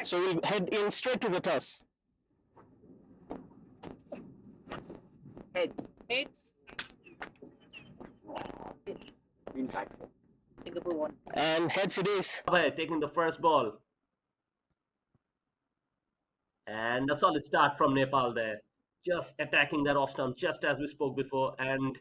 So we'll head in straight to the toss. Heads. Heads. Singapore won. And heads it is. Taking the first ball. And a solid start from Nepal there. Just attacking that off stump, just as we spoke before. And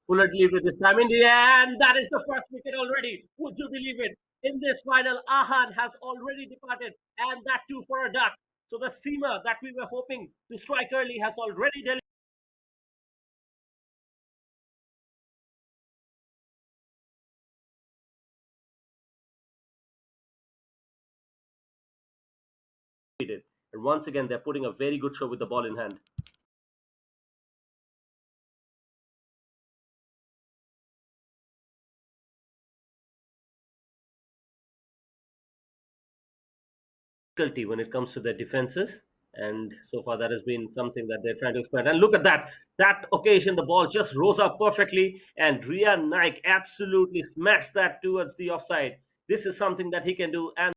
Fuller delivery this time in the end. That is the first wicket already. Would you believe it? In this final, Ahan has already departed, and that too for a duck. So the seamer that we were hoping to strike early has already delivered. And once again, they're putting a very good show with the ball in hand. When it comes to their defenses, and so far that has been something that they're trying to expand. And look at that occasion, the ball just rose up perfectly, and Rian Naik absolutely smashed that towards the offside. This is something that he can do. And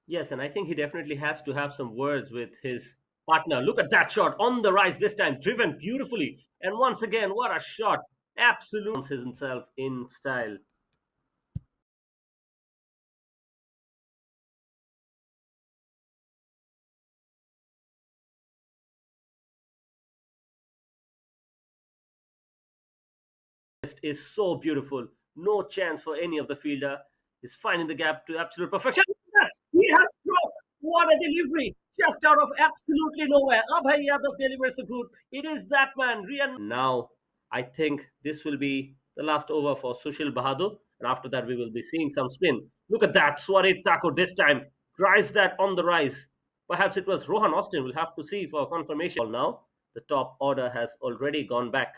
yes, and I think he definitely has to have some words with his partner. Look at that shot on the rise this time, driven beautifully. And once again, what a shot. Absolutely himself in style. Is so beautiful. No chance for any of the fielder. He's finding the gap to absolute perfection. He has struck. What a delivery. Just out of absolutely nowhere. Abhay Yadav delivers the good. It is that man, Rian. Now, I think this will be the last over for Sushil Bahadur. And after that, we will be seeing some spin. Look at that. Swarit Thakur this time drives that on the rise. Perhaps it was Rohan Austin. We'll have to see for confirmation. Now, the top order has already gone back.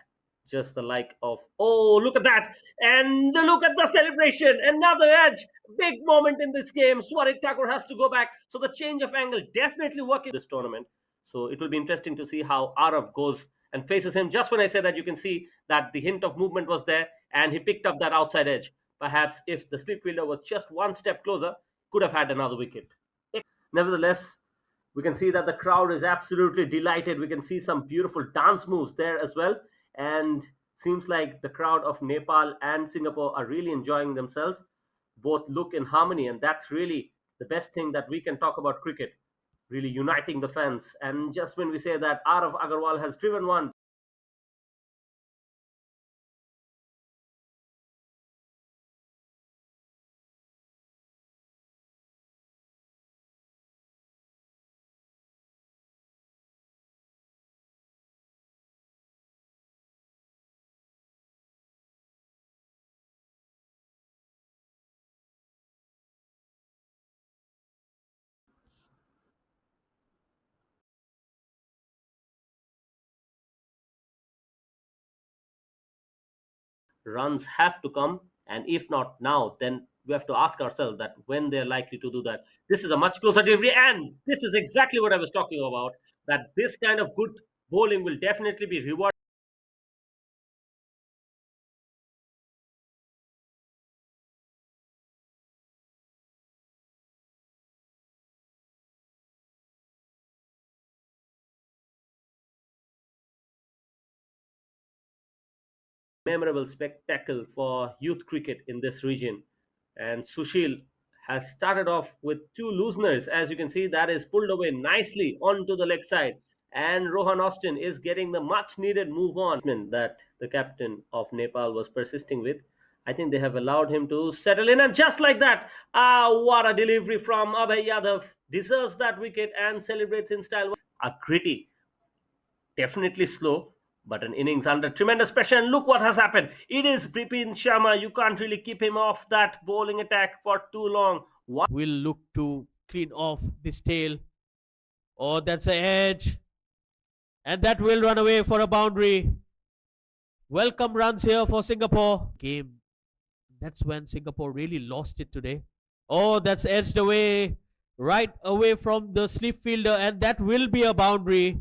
Just the like of, oh, look at that. And look at the celebration. Another edge. Big moment in this game. Swarit Thakur has to go back. So the change of angle definitely working this tournament. So it will be interesting to see how Arav goes and faces him. Just when I say that, you can see that the hint of movement was there and he picked up that outside edge. Perhaps if the slip fielder was just one step closer, could have had another wicket. Nevertheless, we can see that the crowd is absolutely delighted. We can see some beautiful dance moves there as well. And seems like the crowd of Nepal and Singapore are really enjoying themselves. Both look in harmony, and that's really the best thing that we can talk about cricket, really uniting the fans. And just when we say that Arav Agarwal has driven one, runs have to come, and if not now, then we have to ask ourselves that when they're likely to do that. This is a much closer delivery, and this is exactly what I was talking about, that this kind of good bowling will definitely be rewarded. Memorable spectacle for youth cricket in this region. And Sushil has started off with two looseners. As you can see, that is pulled away nicely onto the leg side. And Rohan Austin is getting the much needed move on that the captain of Nepal was persisting with. I think they have allowed him to settle in. And just like that, what a delivery from Abhay Yadav. Deserves that wicket and celebrates in style. A gritty, definitely slow, but an innings under tremendous pressure. And look what has happened. It is Bipin Sharma. You can't really keep him off that bowling attack for too long. Will look to clean off this tail. Oh, that's an edge. And that will run away for a boundary. Welcome runs here for Singapore. Game. That's when Singapore really lost it today. Oh, that's edged away. right away from the slip fielder, and that will be a boundary.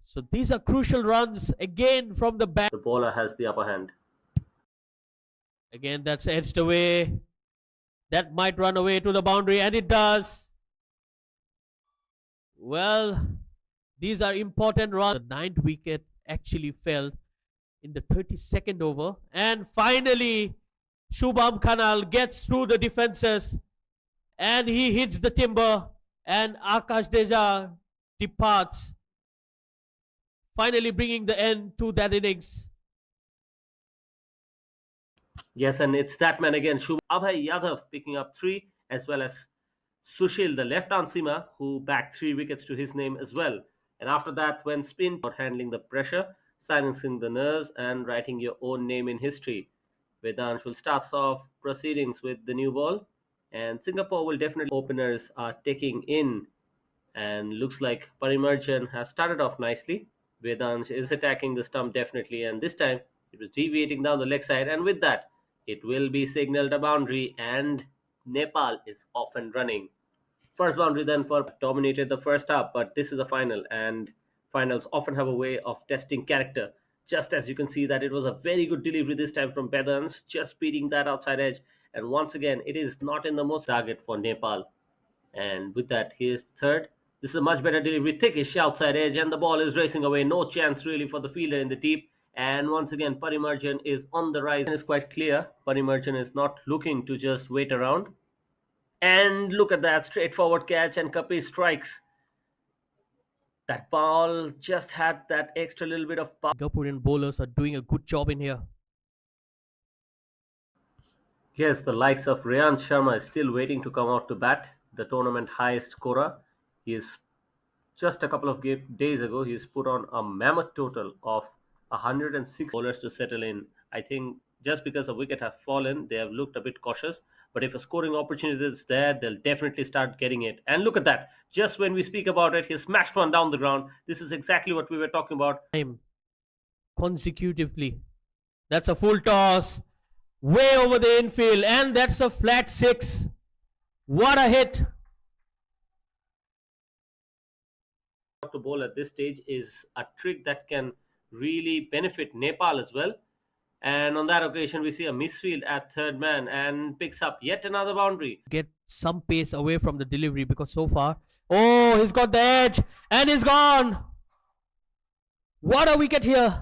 So these are crucial runs again from the back. The bowler has the upper hand. Again, that's edged away. That might run away to the boundary, and it does. Well, these are important runs. The ninth wicket actually fell in the 32nd over. And finally, Shubham Khanal gets through the defenses and he hits the timber, and Akash Deja departs, finally bringing the end to that innings. Yes, and it's that man again, Abhay Yadav, picking up 3, as well as Sushil, the left-arm seamer, who bagged 3 wickets to his name as well. And after that, when spin, handling the pressure, silencing the nerves, and writing your own name in history. Vedansh will start off proceedings with the new ball, and Singapore will definitely. Openers are taking in, and looks like Parimarjan has started off nicely. Vedansh is attacking the stump definitely, and this time it was deviating down the leg side, and with that, it will be signaled a boundary, and Nepal is off and running. First boundary then for dominated the first half, but this is a final, and finals often have a way of testing character. Just as you can see that it was a very good delivery this time from Vedans, just beating that outside edge, and once again it is not in the most target for Nepal. And with that, here's the third. This is a much better delivery, thickish outside edge, and the ball is racing away. No chance really for the fielder in the deep. And once again, Parimarjan is on the rise, and it's quite clear Parimarjan is not looking to just wait around. And look at that straightforward catch, and Kapi strikes. That ball just had that extra little bit of power. Singaporean bowlers are doing a good job in here. Yes, the likes of Rayan Sharma is still waiting to come out to bat. The tournament highest scorer. He is just a couple of days ago. He's put on a mammoth total of 106 bowlers to settle in. I think just because a wicket have fallen, they have looked a bit cautious. But if a scoring opportunity is there, they'll definitely start getting it. And look at that. Just when we speak about it, he smashed one down the ground. This is exactly what we were talking about. Consecutively. That's a full toss. Way over the infield. And that's a flat 6. What a hit. To bowl at this stage is a trick that can really benefit Nepal as well. And on that occasion, we see a misfield at third man and picks up yet another boundary. Get some pace away from the delivery, because so far, oh, he's got the edge and he's gone. What a wicket here.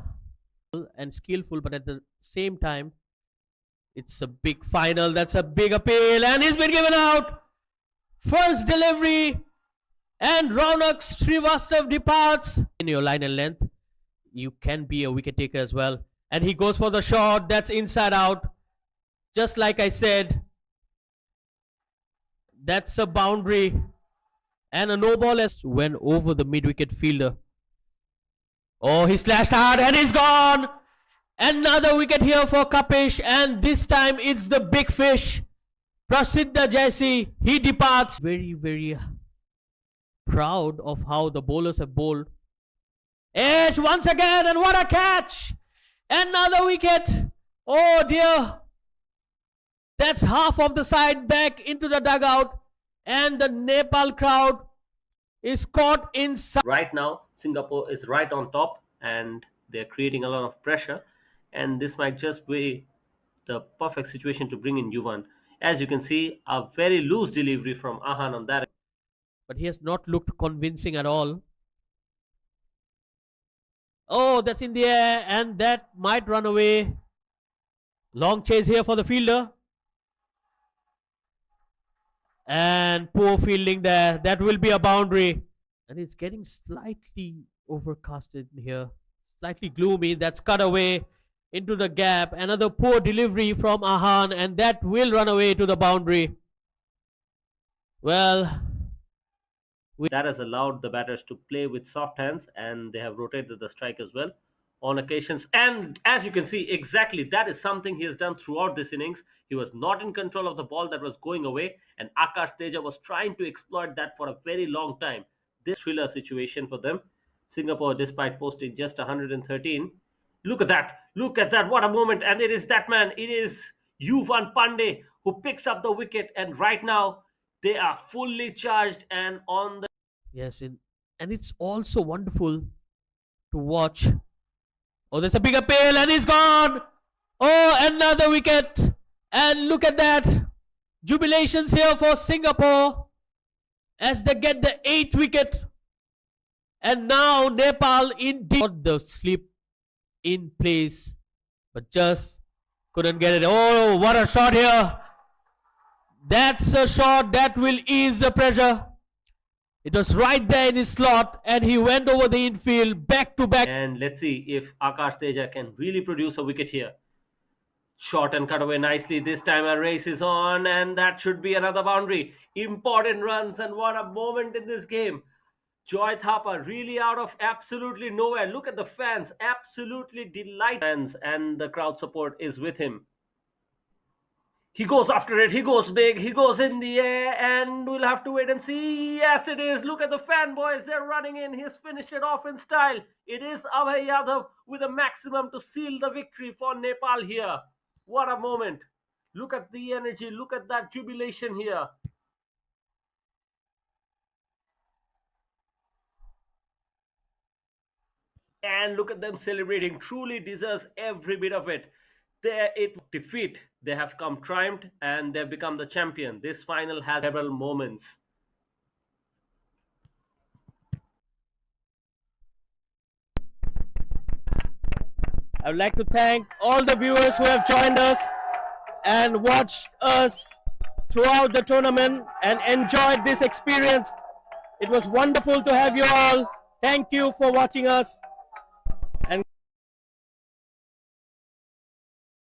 And skillful, but at the same time, it's a big final. That's a big appeal, and he's been given out. First delivery, and Raunak Srivastav departs. In your line and length, you can be a wicket taker as well. And he goes for the shot. That's inside out. Just like I said, that's a boundary. And a no ball as went over the mid-wicket fielder. Oh, he slashed hard and he's gone. Another wicket here for Kapish. And this time it's the big fish, Prasiddha Jaisi. He departs. Very, very proud of how the bowlers have bowled. Edge once again, and what a catch! Another wicket. Oh dear. That's half of the side back into the dugout, and the Nepal crowd is caught inside. Right now, Singapore is right on top, and they're creating a lot of pressure, and this might just be the perfect situation to bring in Yuvan. As you can see, a very loose delivery from Ahan on that. But he has not looked convincing at all. Oh, that's in the air, and that might run away. Long chase here for the fielder. And poor fielding there. That will be a boundary. And it's getting slightly overcasted here. Slightly gloomy. That's cut away into the gap. Another poor delivery from Ahan, and that will run away to the boundary. Well, that has allowed the batters to play with soft hands, and they have rotated the strike as well on occasions. And as you can see, exactly that is something he has done throughout this innings. He was not in control of the ball that was going away, and Akash Teja was trying to exploit that for a very long time. This thriller situation for them. Singapore, despite posting just 113. Look at that. Look at that. What a moment. And it is that man. It is Yuvan Pandey who picks up the wicket, and right now They are fully charged and on the. Yes, and it's also wonderful to watch. Oh, there's a big appeal and he's gone. Oh, another wicket. And look at that. Jubilations here for Singapore as they get the 8th wicket. And now Nepal indeed the slip in place, but just couldn't get it. Oh, what a shot here. That's a shot that will ease the pressure. It was right there in his slot and he went over the infield back to back. And let's see if Akash Teja can really produce a wicket here. Shot and cut away nicely. This time a race is on and that should be another boundary. Important runs and what a moment in this game. Joy Thapa really out of absolutely nowhere. Look at the fans, absolutely delighted. Fans and the crowd support is with him. He goes after it, he goes big, he goes in the air, and we'll have to wait and see. Yes, it is. Look at the fanboys, they're running in. He's finished it off in style. It is Abhay Yadav with a maximum to seal the victory for Nepal here. What a moment. Look at the energy, look at that jubilation here. And look at them celebrating. Truly deserves every bit of it. There it defeat. They have come triumphed and they've become the champion. This final has several moments. I would like to thank all the viewers who have joined us and watched us throughout the tournament and enjoyed this experience. It was wonderful to have you all. Thank you for watching us.